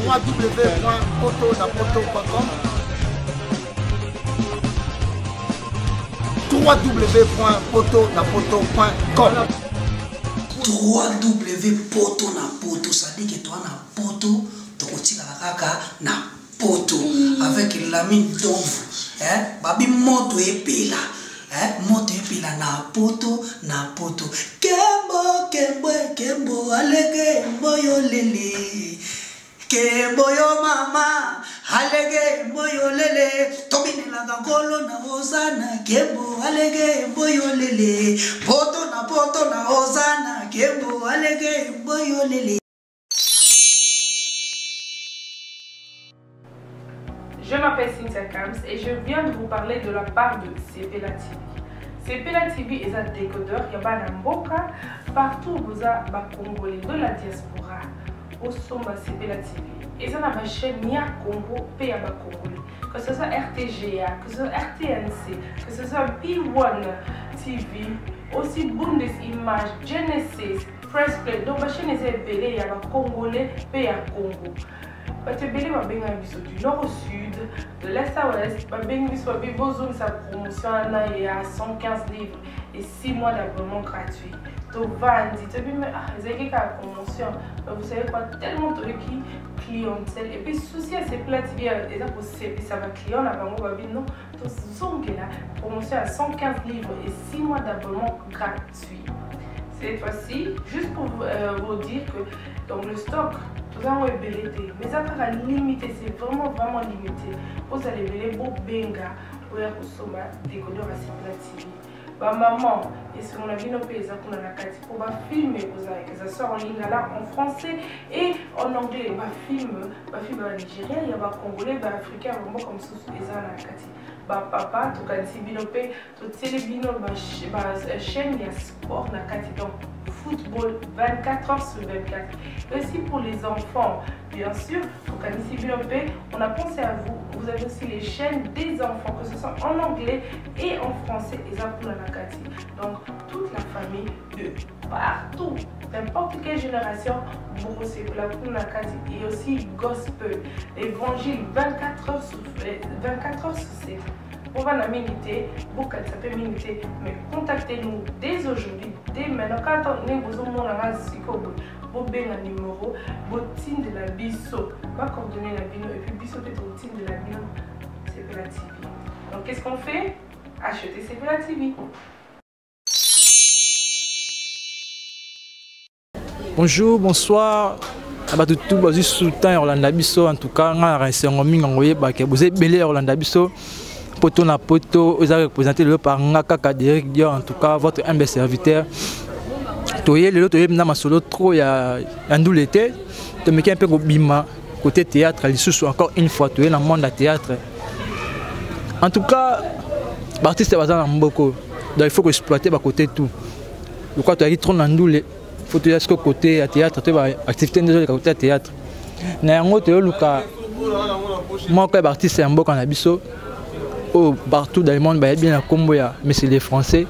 www.potonapoto.com www.potonapoto.com www.potonapoto, ça dit que toi na poto, tu kotika kaka na poto avec l'ami d'ombre, babi moto epela, moto epela na poto, kembo alege mboyo lele, kembo yo mama alege mboyo lele, tobine la gangolo na ozana, kembo alege mboyo lele, poto na ozana, kembo alege mboyo lele. Je m'appelle Cynthia Kams et je viens de vous parler de la part de Sepela TV. Sepela TV est un décodeur qui a Mboka partout vous a Congolais de la diaspora au Somba Sepela TV. Et ça n'a chaîne ni à Congo, pays à Congolais. Que ce soit RTGA, que ce soit RTNC, que ce soit P1 TV, aussi Bundesimage, Genesis, Press Play. Donc ma chaîne est belé, il y a Congolais, pays à Congo. Batebele babenga biso du nord au sud, de l'est à l'ouest, babenga biso besoin de sa promotion à 115 livres et 6 mois d'abonnement gratuit. To vandi, to bime zeki ka promotion, vous savez quoi, tellement de clientèle et puis souci à ces plats TV et ça va client là bango babi non, to zongela promotion à 115 livres et 6 mois d'abonnement gratuit. Cette fois-ci, juste pour vous dire que dans le stock nous avons ébélité, mais ça sera limité, c'est vraiment limité. Vous allez ver beau benga pour y consommer des décodeurs à Sepela TV. Maman, et ce qu'on a vu nos pays, pour filmer, que ça sort en ligne là en français et en anglais. Film nigérien, il y a congolais, africain, vraiment comme ça, les anakati. Papa, tout cas, si binopé, tout télébino, chaîne, il y a sport nakati donc. Football 24 heures sur 24. Et aussi pour les enfants, bien sûr, on a pensé à vous. Vous avez aussi les chaînes des enfants, que ce soit en anglais et en français. Donc, toute la famille de partout, n'importe quelle génération, et aussi gospel, évangile 24 heures sur 7. Pour la minute, mais contactez-nous dès aujourd'hui, dès maintenant. Quand on est besoin de un numéro, botine de la biso, pas coordonner la bino, et puis biso peut botine de la bino, Sepela TV. Donc qu'est-ce qu'on fait? Acheter Sepela TV. Bonjour, bonsoir. Tout basé sous le temps Orlando Biso, en tout cas, on a réussi à envoyer vous êtes belé Orlando Biso. Poto na poto, vous avez représenté le par Ngaka Derek Dior, en tout cas votre humble serviteur. Toye le toye na masolo trop ya ndou l'été. To meki un peu bima côté théâtre, les sous encore une fois toye dans le monde de théâtre. En tout cas, l'artiste va dans mboko. Donc il faut exploiter ba côté tout. Le quoi tu as dit trop dans ndou les faut te dire ce côté théâtre, tu vas activité de côté théâtre. Na yango to luka moi comme artiste en mboko na biso. Oh, partout dans le monde, il y a bien un combo, mais c'est les Français.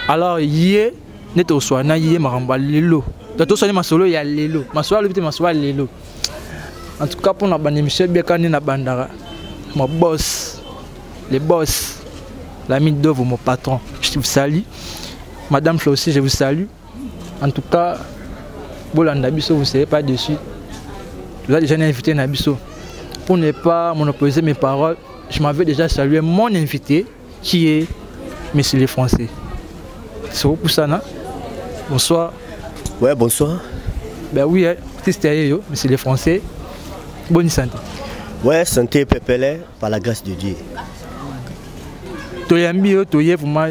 Alors, hier, net au soir, hier, maramba lelo. Dans tout ça, ma solo, il y a lelo. Ma soir, le petit, ma soir, lelo. En tout cas, pour la bande, Michel Biakani na bandara. Mon boss, les boss, l'ami d'Ovo, mon patron, je vous salue. Madame Flo aussi, je vous salue. En tout cas, Bolanda Bisso, vous ne savez pas dessus. Vous avez déjà invité Nabisso. Pour ne pas monopoliser mes paroles, je m'avais déjà salué mon invité qui est Monsieur les Français. C'est pour ça, non? Bonsoir. Ouais, bonsoir. Ben oui, c'est Monsieur les Français. Bonne santé. Ouais, santé pépélé par la grâce de Dieu.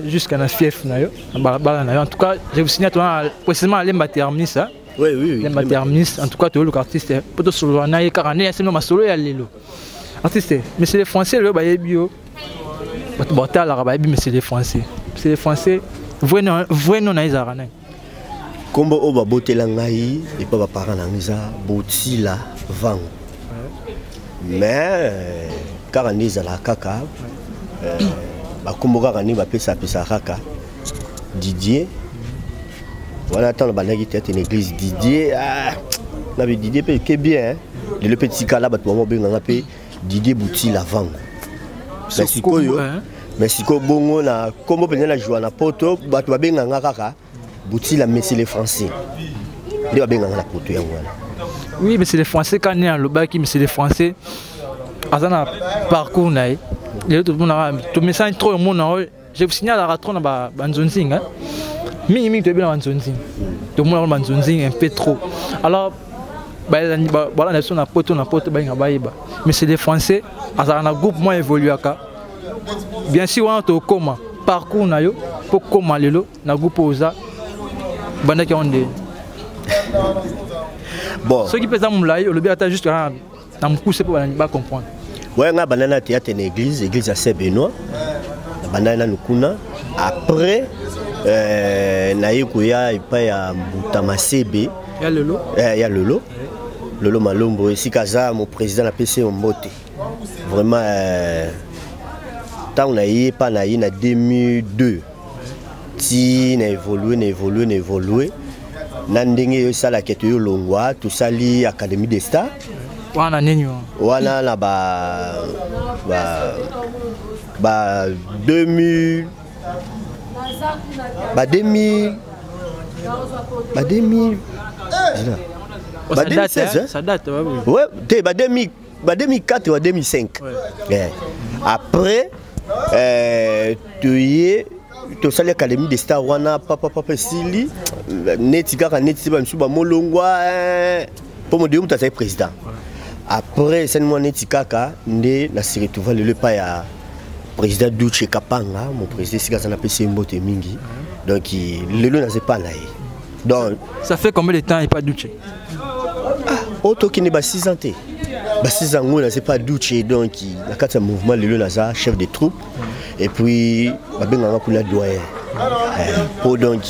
Jusqu'à la fief. En tout cas, je vous signale précisément à l'Emba Terminus. Oui, oui, oui. L'Emba Terminus. En tout cas, tu es le artiste. Pour solo, on a 40 ans, c'est ma solo et allélo. Artiste, mais c'est les Français, le baye bio. Mais c'est les Français. C'est les Français. Vrai non, naïzarana. Comme on va botter l'angaï, et pas va parler l'angaïza, botti la vang. Mais, car on est à la caca, comme on va pesa raka, Didier, voilà, attends, on a une église Didier, na Didier pe ke bien le petit kala ba to mo benga ngape Didier Bouti lavang merci koyo merci ko bongo na kombo penza na joie na poto ba to benga ngaka Bouti la monsieur les français de ba benga na poto ya ngwana. Oui, mais c'est les Français quand on est à l'Obaki, mais c'est les Français. À un parcours, tout me sens trop mon. J'ai signé à la ratron à Banzonzing. Mimi, tu es bien à Banzonzing. Tout le monde Banzonzing un peu trop. Alors, voilà, on a pote, mais c'est les Français. À un groupe moins évolué. Bien sûr, on a un coma. Parcours, pour comment le groupe Oza. Banda qui ont des. Bon. Ceux qui peuvent moulaï, le bien juste dans mon coup, c'est pour pas comprendre. Ouais, on a banana théâtre en église à Saint-Benoît. Banana Nukuna. Après, naïkouya et pas à Boutamasebe. Il y a le lot. Il y a le lot. Le lot Malombo. Ici, Kaza, mon président a PC en beauté. Vraiment, tant on a eu pas na 2002. Si on a évolué. Nandenge sala keto longwa tout sali Académie des Stars wana nenyo wana na ba 2000 ça date ouais te ba 2004 ou 2005 ouais. Après to sali Académie des Stars wana papa sili netika netiba msuba molongwa pour me dire où tu es président. Après c'est moi netika ndé na se retrouver le pas ya président Douche Kapanga mon président sika ça n'appelle Mbote mingi donc le n'a pas là. Donc ça fait combien de temps il pas Douche? Auto qui n'est pas 6 ans té. Ba 6 ans on c'est pas Douche donc la carte mouvement le naza chef des troupes et puis ba benga ko la doyen pour donc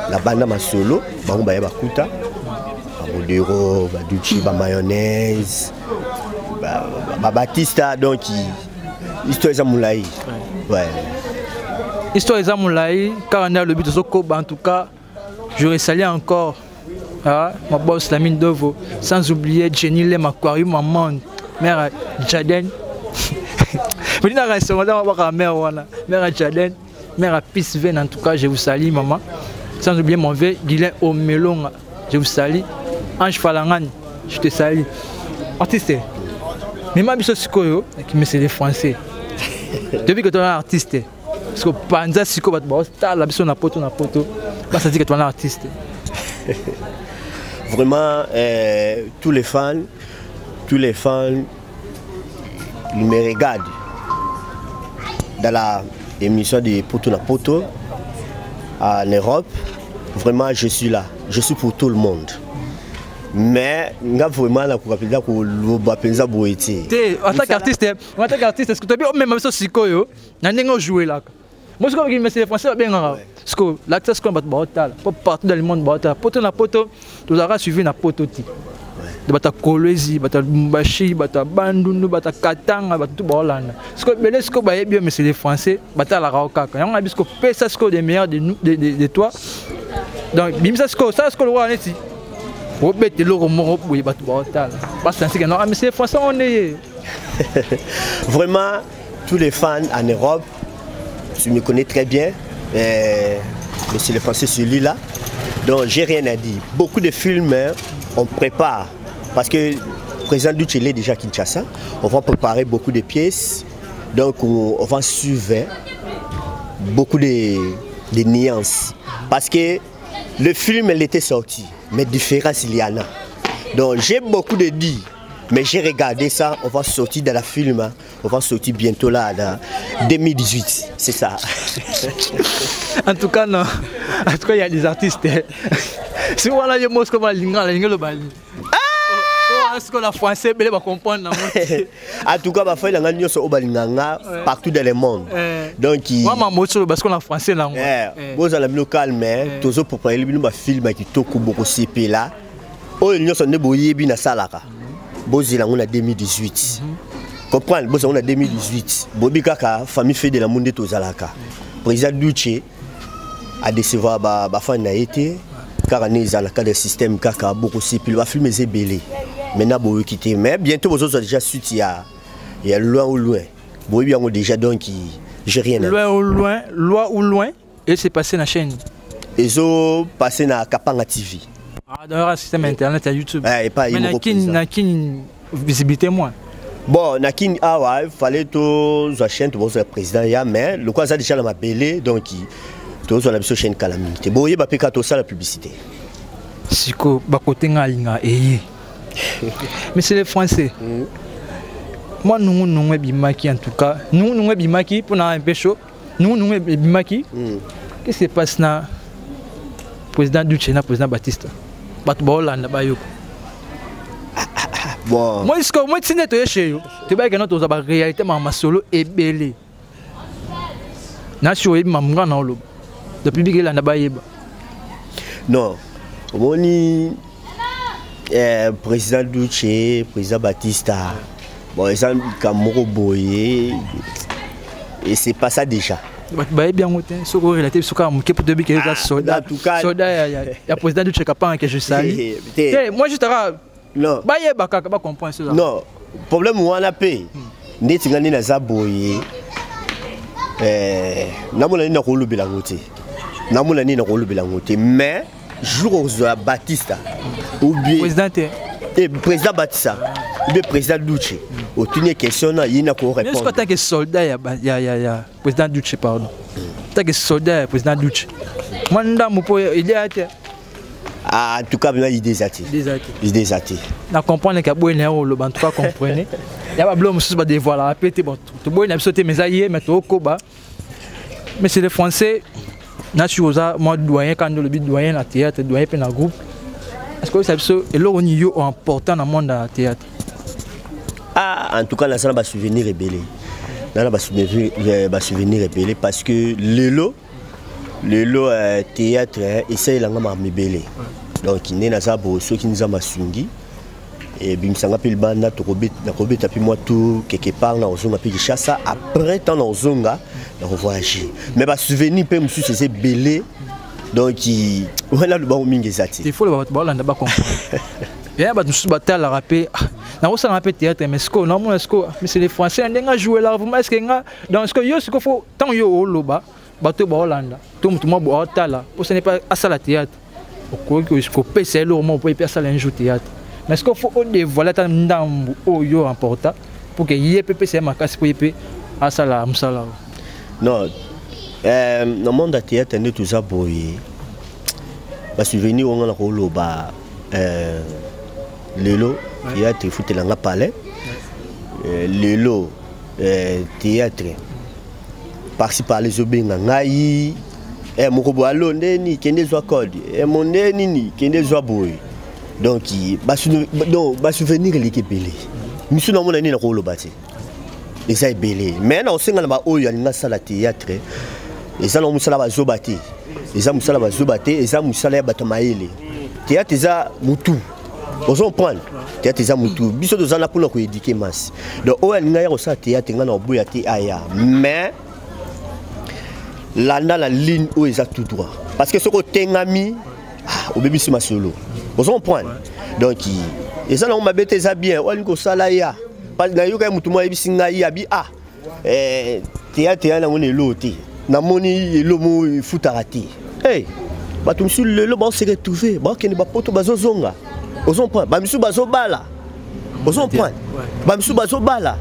la bande ma solo ba on ba ya bakuta ba modero ba Douche ba mayonnaise ba Batista donc histoire za moulaï ouais histoire za moulaï car on a le but de Soko en tout cas je ressalue encore ma boss Lamine Dovo sans oublier Jenny Lem Aquarium maman mère Jaden mais il y a un restaurant mère Jaden mère Peace Ven en tout cas je vous salue maman sans oublier mon vieux Dylan Omelong je vous salue Ange Falangan je te salue artiste mais ma biso sikoyo mais c'est les Français depuis que tu es un artiste parce que panza siko bat ba la biso na poto bah ça dit que tu es un artiste. Vraiment tous les fans ils me regardent dans la émission de Poto na Poto en Europe. Vraiment je suis là, je suis pour tout le monde. Mais nga vraiment la kupapenda ko loba penza boeti. En tant qu'artiste, est-ce que tu as même ça sikoyo na ndenge jouer là. Moi je crois que les Français bien parce que l'accès qu'on va battre pour partout dans le monde battre poto na poto tu auras suivi na poto ti. De bata Kolwezi, bata Lumbashi, bata Bandundu, bata Katanga, bata tout Bolanda. Ce que belé ce que ba bien mais c'est les Français bata la raokaka. On a bisco pesa ce que des meilleurs de toi. Donc bim ça ce que le roi neti. Robert le romo oui bata battre. Parce que non mais c'est les Français on est. Vraiment tous les fans en Europe tu me connais très bien, mais c'est le français celui-là. Donc j'ai rien à dire. Beaucoup de films on prépare parce que le président Douche est déjà à Kinshasa. On va préparer beaucoup de pièces. Donc on va suivre beaucoup de nuances. Parce que le film il était sorti, mais différence il y en a. Donc j'ai beaucoup de dire. Mais j'ai regardé ça, on va sortir de la film, on va sortir bientôt là, en 2018, c'est ça. En tout cas, non. En tout cas, il y a des artistes. Si on a des mots comme la le bali. Est-ce que la français va comprendre? En tout cas, il y a des gens partout dans le monde. Donc, parce qu'on a français là. Vous avez le calme, tous les pour parler de film qui toque beaucoup CP là. Oh, ils sont nébouillés bien à Salaka. Bozila on a 2018. Comprendre, Bozila on a 2018. Bobi Kaka, famille fait de la monde to Zalaka. Président Douche a décevoir ba fan na été. car on est dans le cadre du système kaka beaucoup aussi puis va filmer c'est belé maintenant bon quitter mais bientôt vous autres déjà suite il y a loin ou loin bon bien déjà donc j'ai rien loin ou loin et c'est passé na chaîne ils ont passé na Kapanga TV dans le système internet à YouTube et pas mais na visibilité moins bon nakin awa il fallait tout la chaîne tout le président ya mais le quoi ça déjà la belé donc tous on a besoin chaîne calamité bon il va péka tout ça la publicité siko ba côté ngalinga mais c'est les français moi nous bimaki en tout cas nous bimaki pour un peu chaud nous bimaki qu'est-ce qui se passe na président Duce na président Baptiste batu ba Hollande ba yo bon moi est-ce que moi tu n'es chez yo tu ba que notre ba réalité ma solo et belé na show e mamga na lo de public là na ba yeba non Moni président Duce, président Batista, bon, ils ont Kamoro Boye, et c'est pas ça déjà. Bah bien, ce qu'on relative sur comme qui peut te dire que les soldats, soldats, il y a président Duce Kapang que je salue. Moi je te non. Bah y'a baka ba comprendre ça. Non, problème où on a payé. N'est-ce pas ni na zaboye. Namona ni na rolo belangote. Namona ni na rolo belangote, mais jour où Batista ou bien président Batista ou bien président Duce au tenir question là il n'a qu'à répondre. Est-ce que tant que soldat il y a président Duce pardon tant que soldat président Duce moi ndam pour il est en tout cas il désaté na comprendre que boy na lo en tout cas comprenez il y a pas blom sous ba dévoiler répéter bon tout boy na sauter mais aïe mais to koba mais c'est les français Nachuoza, moi doyen quand le but doyen à théâtre, doyen dans le groupe. Est-ce que ça est là niveau important dans le monde à théâtre? Ah, en tout cas, là, ça va souvenir rebelle. Là, va souvenir rebelle parce que le théâtre essaye la gamme rebelle. Donc, il n'est pas ceux qui nous ont masungi. Et puis, ça m'appelle banda to robet puis moi tout quelque part dans Ozonga puis chasse après temps dans Ozonga on voyage mais ba souvenir pe monsieur c'est belé donc voilà le bon mingi zati il faut le ba là ba comprendre bien ba nous ba la rapper na ça rapper théâtre mais ce que non moi ce que mais c'est les français ndenga jouer là vous est-ce que nga dans ce que yo ce que faut tant yo loba ba to ba Hollande tout moi ba tala pour ce n'est pas à ça la théâtre au que ce que PC là on peut pas ça un jour théâtre. Mais est-ce qu'il faut dévoiler tant d'ambu au important pour que y ait PPC ma casse pour y à ça là musala. Non, le monde de théâtre est tout ça boyé. Parce que venir on a le rôle bas le théâtre fout dans la palais. Le théâtre participe à les obéir ngai mon robot allo neni kende zo code mon neni ni kende zo boy. Donc, bah souvenir l'équipe belé. Monsieur non mon année na rolo bati. Et ça est belé. Mais non c'est ngala oyo alinga sala théâtre. Et ça non musala ba zobati. Et ça musala ba zobati et ça musala ba tamaele. Théâtre ça mutu. Ozo prendre. Théâtre ça mutu. Biso do zana pour ko éduquer masse. Donc oyo alinga ya ça théâtre ngana oboya te aya. Mais là la ligne où ils a tout droit. Parce que ce côté ngami au bébé c'est ma solo. Vous comprenez? Donc, et ça, on m'a bêté ça bien. On a salaya. Parce que nous avons tout le monde qui a dit ah, théâtre, on est l'autre. Na moni lomo futaraté. Hey, bah tout monsieur le lobo s'est retrouvé. Bah qui n'est pas poto bazozonga. Vous comprenez? Bah monsieur bazobala. Vous comprenez? Bah monsieur bazobala.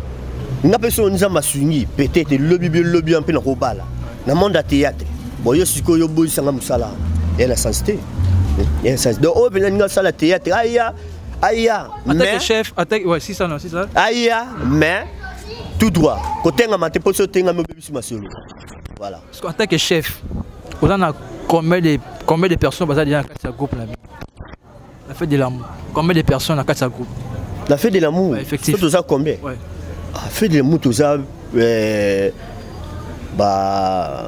N'a personne nous a masungi. Peut-être lobby un peu dans robala. Na monde à théâtre. Bon yo siko yo boy sanga musala. Et la sensité. Donc, on peut ça la théâtre. Aïe, mais chef, attaque, ouais, c'est ça, non, c'est ça. Aïe, mais tout droit. Côté on m'a pour sauter un bébé sur ma solo. Voilà. Parce qu'en tant que chef, on a combien de personnes dans ce groupe là? La fête de l'amour. Combien de personnes dans ce groupe? La fête de l'amour. Effectivement. Tout ça combien? Ouais. La fête de l'amour, tout ça. Bah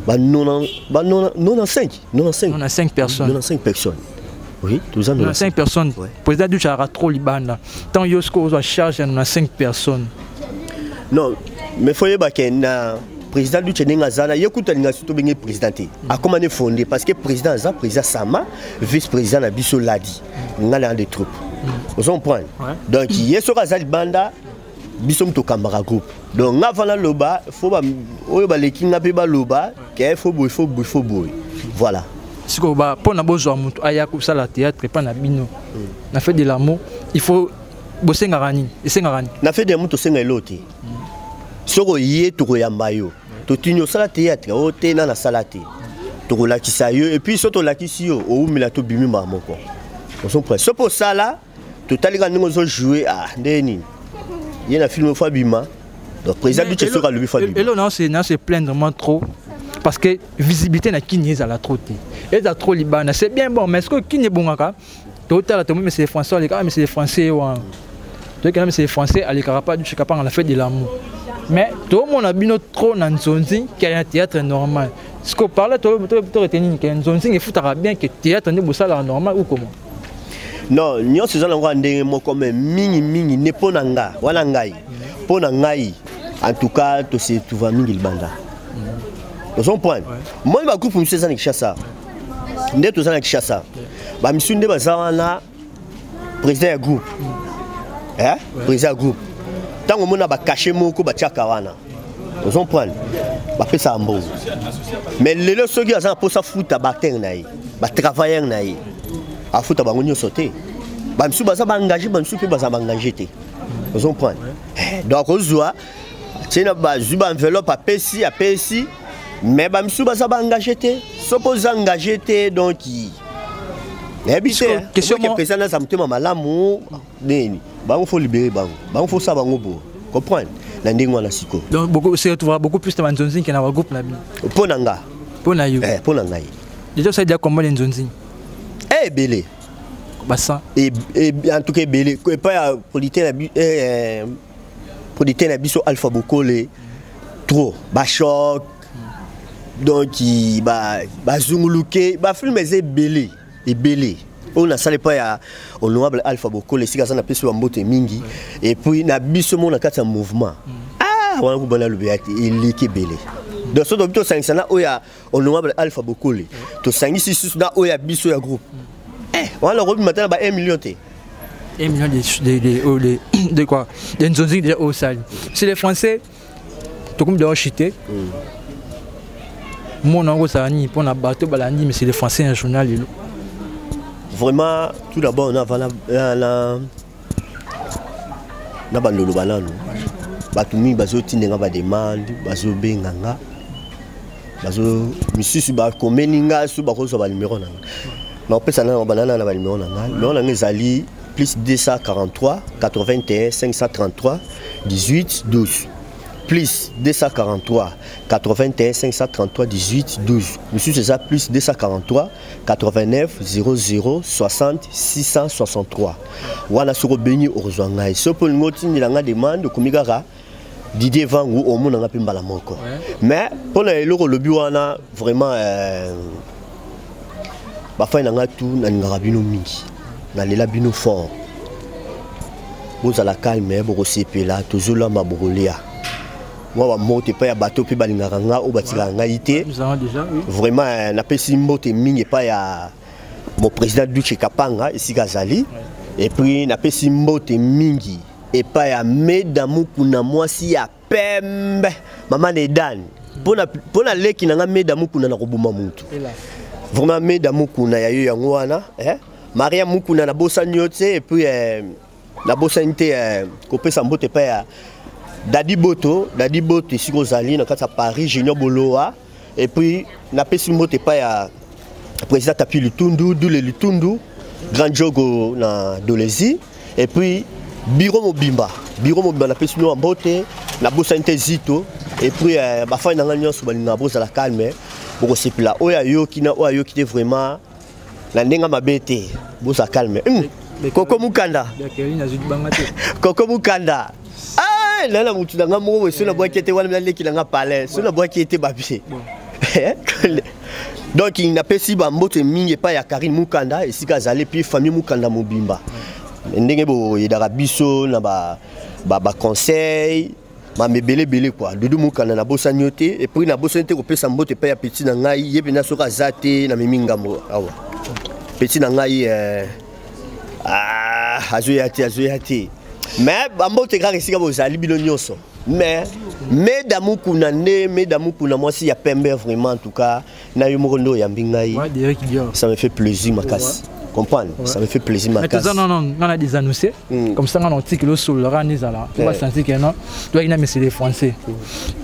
95 personnes. 95 personnes. Oui, tout ça. 95 personnes. Ouais. Président Duce a trop Libana. Tant Yosko a charge 95 personnes. Non, mais il faut y avoir président du Tchéning Azana, il y a un président. A comment on est fondé? Parce que président Azana, président Sama, vice-président Abisso Ladi, on a des troupes. Vous comprenez? Donc, il y a ce Azali Banda, Bissom to Kambara Group. Donc, avant la loba, il faut que les kinga pe ba loba, qu'il faut boy. Voilà. Si on va pour na besoin mutu aya ko sala théâtre pas na bino. Na fait de l'amour, il faut bosser ngarani, ese ngarani. Na fait de mutu senga loté. Soko yé to yambayo. To tinyo sala théâtre, o te na salate. To la kisayo et puis soto la kisio, o umila to bimi mamoko. On sont prêts. C'est pour ça là, total quand nous avons joué à Deni. Il y a un film Fabima. Donc président du Tchèque sera le Fabima. Et là non c'est plaindre vraiment trop parce que visibilité na qui n'est à la trop. Et ça trop liban, c'est bien bon mais est-ce que qui n'est bon encore? Total tout mais c'est les Français les gars mais c'est les Français ouais. Donc quand même c'est les Français à l'écarapa du Chekapa on a fait de l'amour. Mais tout le monde a bien trop dans Zonzi qui a un théâtre normal. Ce qu'on parle tout retenir que Zonzi il faut bien que théâtre n'est pas ça normal ou comment? Non, nous sommes comme mini ne ponanga, wala ngai. Ponangai. En tout cas, tu vas mingi banda. Nous sommes point. Moi, je groupe monsieur Zanek Chassa. Ndé to Zanek Chassa. Ba monsieur ndé bazana président groupe. Hein? Président groupe. Tant on a ba caché moko ba tiaka wana. Nous sommes point. Ba pesa ambo. Mais les ceux qui ont pour ça fouta ba terre naï. Ba travailler naï. A fouta bango nyo sauté. Ba msu baza ba engagé, ba msu pe baza ba engagé té. Vous comprenez? Donc on voit tiens ba zuba enveloppe à PSI mais ba msu baza ba engagé té. Suppose engagé té donc question que président ça me malamu neni. Ba on faut libérer bango. Ba on faut ça bango bo. Comprendre? Na ndingo na siko. Donc beaucoup c'est tu vois beaucoup plus de Nzonzi qui na ba groupe na bi. Ponanga. Pona yo. Ponanga. Déjà ça dit comment les Nzonzi? Belé. Bassin. Et en tout cas, belé. Pas politique na biso Alpha Bokole trop. Ba choc. Donc ba zunguluke, ba film est belé et belé. On a salé pas honorable Alpha Bokole si ça na peso mbote mingi et puis na biso mon na kata mouvement. Ah, on va bana le béati il est belé. Donc ce docteur Sansana oya honorable Alpha Bokole. To sangi si na oya biso ya groupe. On a le matin 1 million. 1 million de quoi? Des Nzonzi déjà au sale. C'est les Français, tout comme de Rochité. Mon nom ça ni pour na bateau balani mais c'est les Français un journal. Vraiment tout d'abord on a na bandolo banano. Batumi bazo tinenga ba demande, bazo benganga. Bazo misusu ba komeninga su ba ko so ba numéro nanga. Mais on peut s'en aller banana na numéro nanga. Non na ngezali plus 243 81 533 18 12. Plus 243 81 533 18 12. Monsieur c'est ça plus 243 89 00 60 663. Wana soko beni orozwangai. Sopo ngoti ndilanga demande komigara Didier Vangu au monde n'a pas mbala moko. Mais pour le lobby wana vraiment ba fa na ngatu na ngarabino mingi. Na lela bino fort. Vous à la calme bo sepela tozola maburulia. Moi moto pa ya bateau pe balinganga o batikanga ité. Vraiment na pesi moto mingi pa ya mon président du Chekapanga ici Gazali et puis na pesi moto mingi et pas ya medamu kuna mwasi ya pembe maman Edan pona leki na medamu kuna na kobuma mutu vraiment medamu kuna ya yo yango wana Maria mukuna na bossa nyote et puis la bossa nte kopesa mbote pa ya Dadi Boto siko zali na kata Paris Junior Boloa et puis na pesi mbote pa ya président Tapi Lutundu Dule Lutundu Grand Jogo na Dolezi et puis Biro Mobimba na pesi no mbote na bossa nte zito et puis ba fa na nganya so balinga boza la calme boko sepila oya yo kina oya yo kite vraiment na ndenga mabete boza calme Koko Mukanda Koko Mukanda ah là mutu na ngamo we so na boaki ete wana leki na ngapale so na boaki ete babi donc il n'a pas si ba mbote mingi pa ya Karine Mukanda et sika zali puis famille Mukanda Mobimba ndenge bo yedara biso na ba conseil ma me belé quoi Doudou Moukana na bossa nyoté et puis na bossa nyoté ko pesa mbote pa ya petit na ngai yebe na soka zate na mimingambo awa petit na ngai azoyati mais bambote kaka esika bozali bino nyonso mais mesdames kuna moi si ya pembe vraiment en tout cas na yo moko ya mbingai ça me fait plaisir makasi. Comprendre, ça me fait plaisir ma casse. Non, on a des annoncés. Comme ça, on a un petit kilo sur le ranizala. Tu vas sentir que non, tu vas y les Français.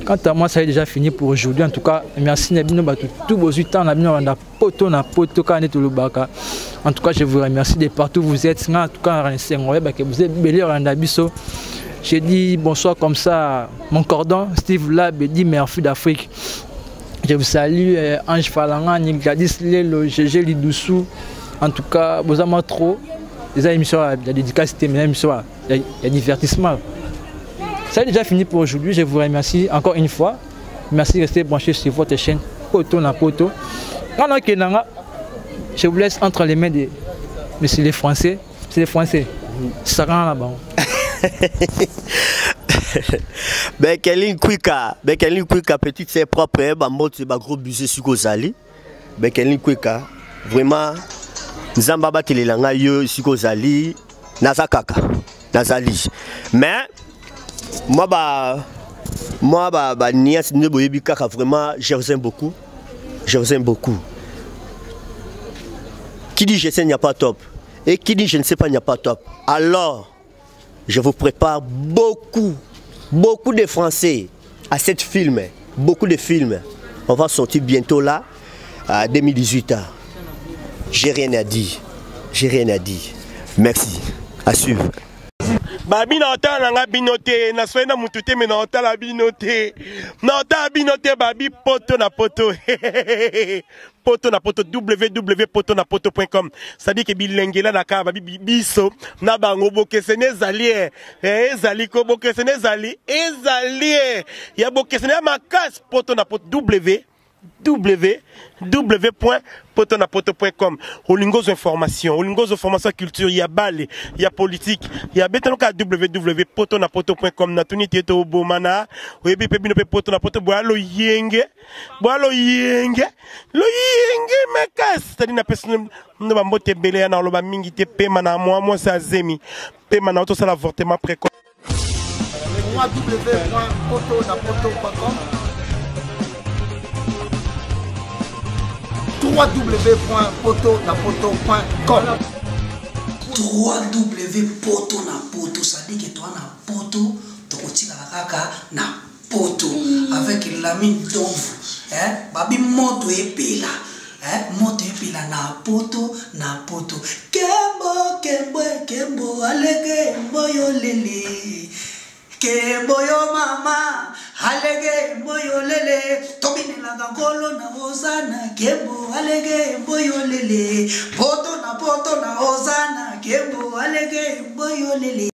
Quant à moi, ça est déjà fini pour aujourd'hui. En tout cas, merci Nabino Batou. Tout vos 8 ans, Nabino on a poto na poto kané tout le baka. En tout cas, je vous remercie de partout où vous êtes. En tout cas, vous êtes belle en Nabiso. J'ai dit bonsoir comme ça, mon cordon, Steve Lab, dit merci d'Afrique. Je vous salue, Ange Falanga, Gladys Lelo, GG Lidoussou. En tout cas, vous avez trop. Les émissions, la dédicace, mais l'émission, il y a divertissement. Ça a déjà fini pour aujourd'hui. Je vous remercie encore une fois. Merci de rester branché sur votre chaîne Poto na Poto. Je vous laisse entre les mains de Monsieur les Français. C'est les Français. Ça rend là-bas. Bekelin Kwika, petite c'est propre, bambote ba gros busé sur Kozali. Bekelin Kwika, vraiment Nzamba kelelanga yo ici Kozali, nazakaka, nazali. Mais moi nias ne boyebi kaka vraiment je vous aime beaucoup. Je vous aime beaucoup. Qui dit je sais il n'y a pas top et qui dit je ne sais pas il n'y a pas top. Alors je vous prépare beaucoup de Français à cette film, beaucoup de films. On va sortir bientôt là, à 2018. J'ai rien à dire. Merci. À suivre. Babi na ota na nga binote na soina mutute me na ota la binote na ota binote babi poto na poto poto na poto www.potonapoto.com ça dit que bilengela na ka babi biso na bango bokesene zali ezali ko bokesene zali ezali ya bokesene makas poto na poto www.potonapoto.com. Olingos information culture, il y a balle, il y a politique, il y a betanoka www.potonapoto.com na tuni tieto bomana, webi pebino pe potonapoto boalo yenge mekas, c'est-à-dire na personne ne va mbote belé na loba mingi te pema na moi ça zemi, pema na auto ça l'avortement précoce. www.potonapoto.com www.potonapoto.com www.potonapoto, ça dit que toi na poto, tu na poto avec l'ami d'ombre, babi moto epela, na poto, kembo alege mboyo lele. Kemboyo mama, alege mboyo lele, tobine la gangolo na hosana, kembo alege mboyo lele, poto na hosana, kembo alege mboyo lele.